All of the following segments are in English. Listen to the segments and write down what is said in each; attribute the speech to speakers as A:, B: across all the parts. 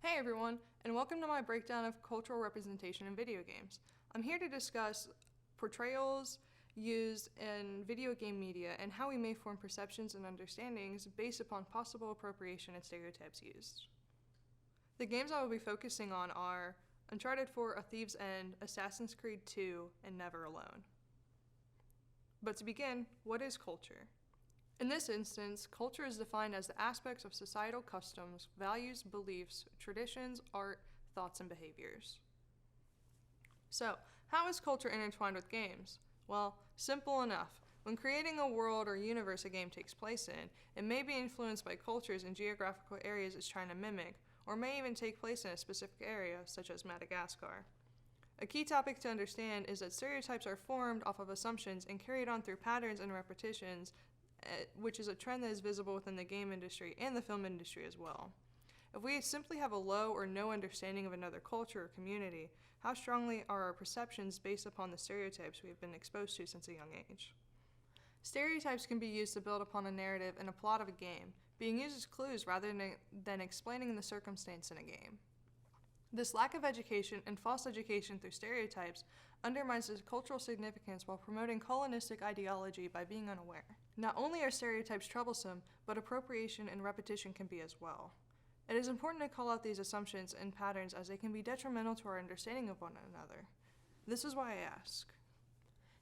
A: Hey everyone, and welcome to my breakdown of cultural representation in video games. I'm here to discuss portrayals used in video game media and how we may form perceptions and understandings based upon possible appropriation and stereotypes used. The games I will be focusing on are Uncharted 4, A Thief's End, Assassin's Creed 2, and Never Alone. But to begin, what is culture? In this instance, culture is defined as the aspects of societal customs, values, beliefs, traditions, art, thoughts, and behaviors. So, how is culture intertwined with games? Well, simple enough. When creating a world or universe a game takes place in, it may be influenced by cultures and geographical areas it's trying to mimic, or may even take place in a specific area, such as Madagascar. A key topic to understand is that stereotypes are formed off of assumptions and carried on through patterns and repetitions, which is a trend that is visible within the game industry and the film industry as well. If we simply have a low or no understanding of another culture or community, how strongly are our perceptions based upon the stereotypes we have been exposed to since a young age? Stereotypes can be used to build upon a narrative and a plot of a game, being used as clues rather than explaining the circumstance in a game. This lack of education and false education through stereotypes undermines the cultural significance while promoting colonistic ideology by being unaware. Not only are stereotypes troublesome, but appropriation and repetition can be as well. It is important to call out these assumptions and patterns as they can be detrimental to our understanding of one another. This is why I ask,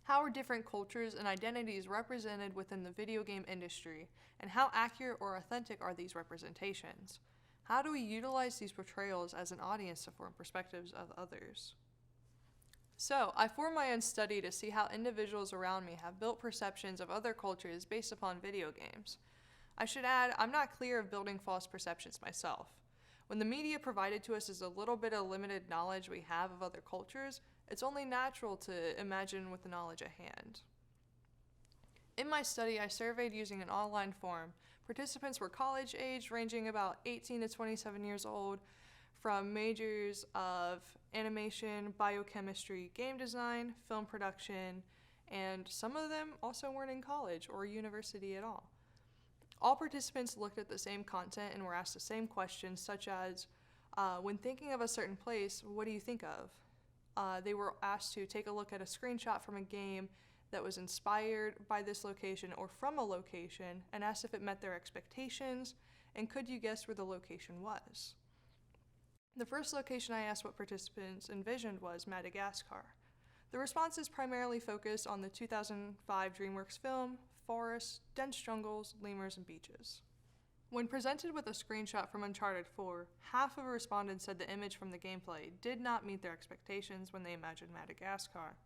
A: how are different cultures and identities represented within the video game industry, and how accurate or authentic are these representations? How do we utilize these portrayals as an audience to form perspectives of others? So, I formed my own study to see how individuals around me have built perceptions of other cultures based upon video games. I should add, I'm not clear of building false perceptions myself. When the media provided to us is a little bit of limited knowledge we have of other cultures, it's only natural to imagine with the knowledge at hand. In my study, I surveyed using an online form. Participants were college age, ranging about 18 to 27 years old, from majors of animation, biochemistry, game design, film production, and some of them also weren't in college or university at all. All participants looked at the same content and were asked the same questions, such as, when thinking of a certain place, what do you think of? They were asked to take a look at a screenshot from a game that was inspired by this location or from a location, and asked if it met their expectations, and could you guess where the location was? The first location I asked what participants envisioned was Madagascar. The responses primarily focused on the 2005 DreamWorks film, forests, dense jungles, lemurs, and beaches. When presented with a screenshot from Uncharted 4, half of respondents said the image from the gameplay did not meet their expectations when they imagined Madagascar.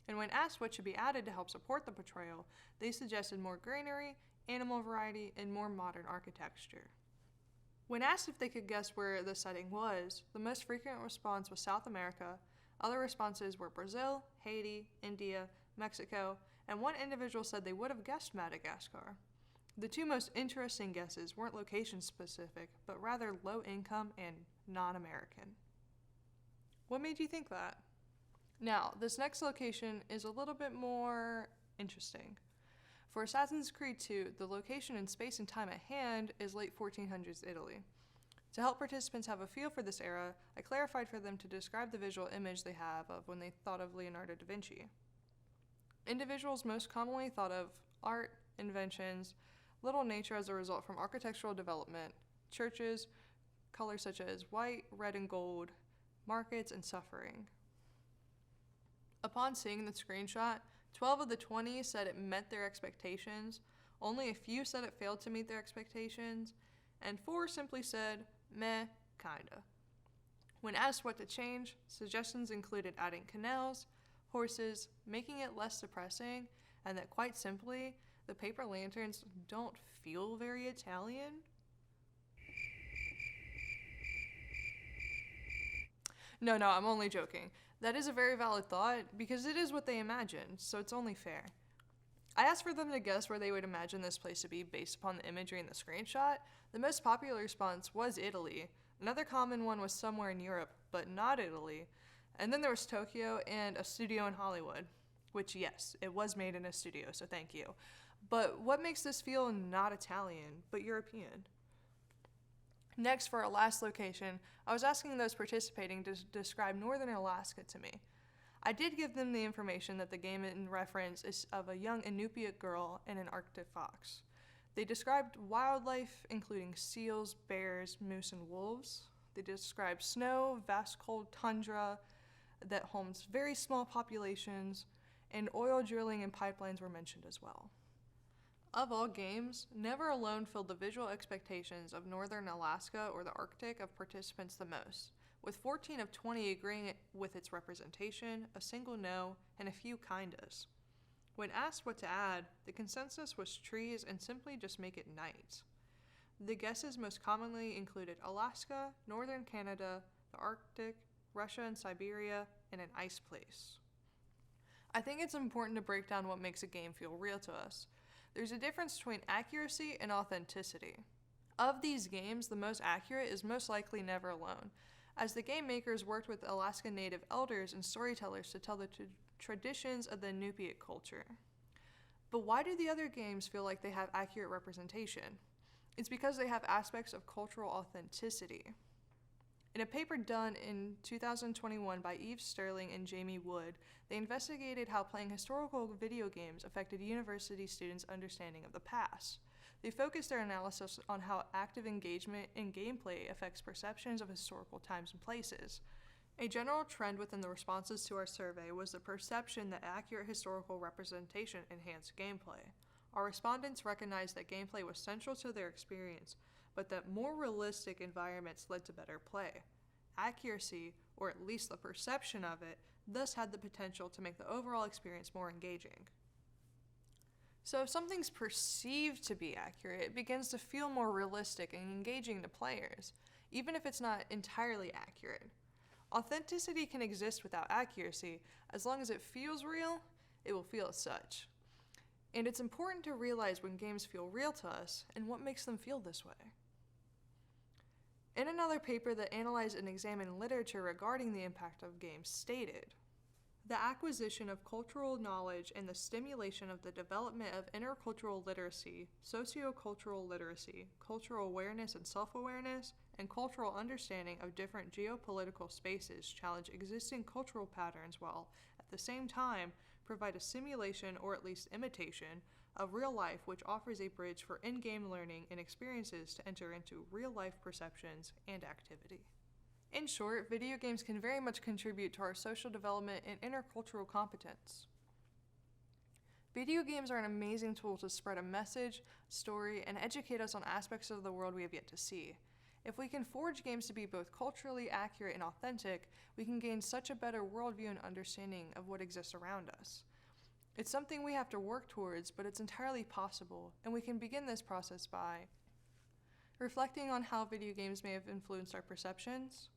A: And when asked what should be added to help support the portrayal, they suggested more greenery, animal variety, and more modern architecture. When asked if they could guess where the setting was, the most frequent response was South America. Other responses were Brazil, Haiti, India, Mexico, and one individual said they would have guessed Madagascar. The two most interesting guesses weren't location specific, but rather low income and non-American. What made you think that? Now, this next location is a little bit more interesting. For Assassin's Creed 2, the location in space and time at hand is late 1400s Italy. To help participants have a feel for this era, I clarified for them to describe the visual image they have of when they thought of Leonardo da Vinci. Individuals most commonly thought of art, inventions, little nature as a result from architectural development, churches, colors such as white, red, and gold, markets, and suffering. Upon seeing the screenshot, 12 of the 20 said it met their expectations, only a few said it failed to meet their expectations, and 4 simply said, meh, kinda. When asked what to change, suggestions included adding canals, horses, making it less depressing, and that quite simply, the paper lanterns don't feel very Italian. No, I'm only joking. That is a very valid thought, because it is what they imagined, so it's only fair. I asked for them to guess where they would imagine this place to be based upon the imagery in the screenshot. The most popular response was Italy. Another common one was somewhere in Europe, but not Italy. And then there was Tokyo and a studio in Hollywood, which yes, it was made in a studio, so thank you. But what makes this feel not Italian, but European? Next, for our last location, I was asking those participating to describe northern Alaska to me. I did give them the information that the game in reference is of a young Inupiat girl and an Arctic fox. They described wildlife, including seals, bears, moose, and wolves. They described snow, vast cold tundra that homes very small populations, and oil drilling and pipelines were mentioned as well. Of all games, Never Alone filled the visual expectations of northern Alaska or the Arctic of participants the most, with 14 of 20 agreeing with its representation, a single no, and a few kindas. When asked what to add, the consensus was trees and simply just make it night. The guesses most commonly included Alaska, northern Canada, the Arctic, Russia and Siberia, and an ice place. I think it's important to break down what makes a game feel real to us. There's a difference between accuracy and authenticity. Of these games, the most accurate is most likely Never Alone, as the game makers worked with Alaska Native elders and storytellers to tell the traditions of the Inupiat culture. But why do the other games feel like they have accurate representation? It's because they have aspects of cultural authenticity. In a paper done in 2021 by Eve Sterling and Jamie Wood, they investigated how playing historical video games affected university students' understanding of the past. They focused their analysis on how active engagement in gameplay affects perceptions of historical times and places. A general trend within the responses to our survey was the perception that accurate historical representation enhanced gameplay. Our respondents recognized that gameplay was central to their experience, but that more realistic environments led to better play. Accuracy, or at least the perception of it, thus had the potential to make the overall experience more engaging. So if something's perceived to be accurate, it begins to feel more realistic and engaging to players, even if it's not entirely accurate. Authenticity can exist without accuracy. As long as it feels real, it will feel as such. And it's important to realize when games feel real to us and what makes them feel this way. In another paper that analyzed and examined literature regarding the impact of games stated, the acquisition of cultural knowledge and the stimulation of the development of intercultural literacy, sociocultural literacy, cultural awareness and self-awareness, and cultural understanding of different geopolitical spaces challenge existing cultural patterns while, at the same time, provide a simulation or at least imitation of real life, which offers a bridge for in-game learning and experiences to enter into real-life perceptions and activity. In short, video games can very much contribute to our social development and intercultural competence. Video games are an amazing tool to spread a message, story, and educate us on aspects of the world we have yet to see. If we can forge games to be both culturally accurate and authentic, we can gain such a better worldview and understanding of what exists around us. It's something we have to work towards, but it's entirely possible, and we can begin this process by reflecting on how video games may have influenced our perceptions.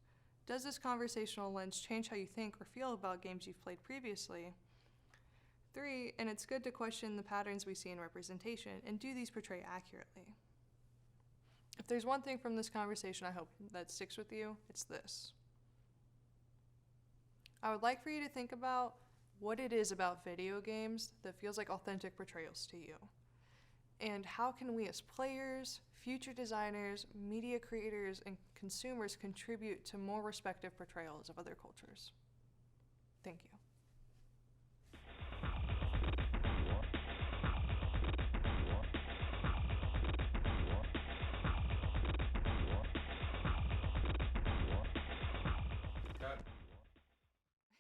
A: Does this conversational lens change how you think or feel about games you've played previously? 3, and it's good to question the patterns we see in representation, and do these portray accurately? If there's one thing from this conversation I hope that sticks with you, it's this. I would like for you to think about what it is about video games that feels like authentic portrayals to you. And how can we as players, future designers, media creators, and consumers contribute to more respective portrayals of other cultures? Thank you.